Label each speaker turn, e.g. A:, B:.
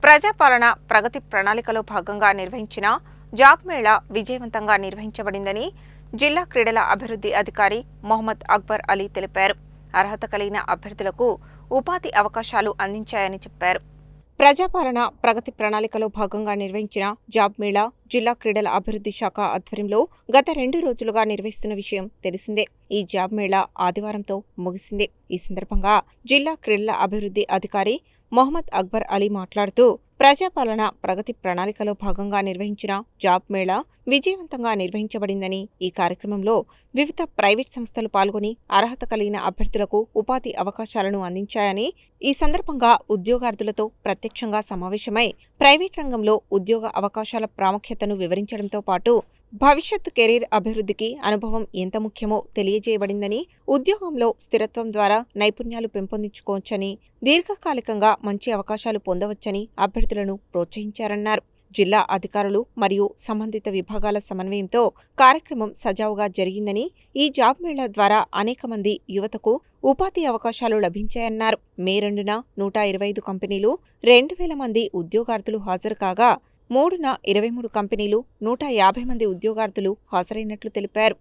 A: ప్రజాపాలన ప్రగతి ప్రణాళికలో భాగంగా నిర్వహించిన జాబ్ మేళా విజయవంతంగా నిర్వహించబడిందని జిల్లా క్రీడల అభివృద్ధి అధికారి మొహమ్మద్ అక్బర్ అలీ తెలిపారు. అర్హత కలిగిన అభ్యర్థులకు ఉపాధి అవకాశాలు అందించాయని చెప్పారు. ప్రజాపాలన ప్రగతి ప్రణాళికలో భాగంగా నిర్వహించిన జాబ్ మేళా జిల్లా క్రీడల అభివృద్ధి శాఖ ఆధ్వర్యంలో గత 2 రోజులుగా నిర్వహిస్తున్న విషయం తెలిసిందే. ఈ జాబ్ మేళా ఆదివారంతో ముగిసింది. ఈ సందర్భంగా జిల్లా క్రీడల అభివృద్ధి అధికారి మొహమ్మద్ అక్బర్ అలీ మాట్లాడుతూ, ప్రజాపాలన ప్రగతి ప్రణాళికలో భాగంగా నిర్వహించిన జాబ్ మేళా విజయవంతంగా నిర్వహించబడిందని, ఈ కార్యక్రమంలో వివిధ ప్రైవేట్ సంస్థలు పాల్గొని అర్హత కలిగిన అభ్యర్థులకు ఉపాధి అవకాశాలను అందించాయని, ఈ సందర్భంగా ఉద్యోగార్థులతో ప్రత్యక్షంగా సమావేశమై ప్రైవేట్ రంగంలో ఉద్యోగ అవకాశాల ప్రాముఖ్యతను వివరించడంతో పాటు భవిష్యత్ కెరీర్ అభివృద్ధికి అనుభవం ఎంత ముఖ్యమో తెలియజేయబడిందని, ఉద్యోగంలో స్థిరత్వం ద్వారా నైపుణ్యాలు పెంపొందించుకోవచ్చని, దీర్ఘకాలికంగా మంచి అవకాశాలు పొందవచ్చని అభ్యర్థులను ప్రోత్సహించారన్నారు. జిల్లా అధికారులు మరియు సంబంధిత విభాగాల సమన్వయంతో కార్యక్రమం సజావుగా జరిగిందని, ఈ జాబ్ మేళా ద్వారా అనేక మంది యువతకు ఉపాధి అవకాశాలు లభించాయన్నారు. మే 2న 125 కంపెనీలు 2000 మంది ఉద్యోగార్థులు హాజరు కాగా, 3న 23 కంపెనీలు 150 మంది ఉద్యోగార్థులు హాజరైనట్లు తెలిపారు.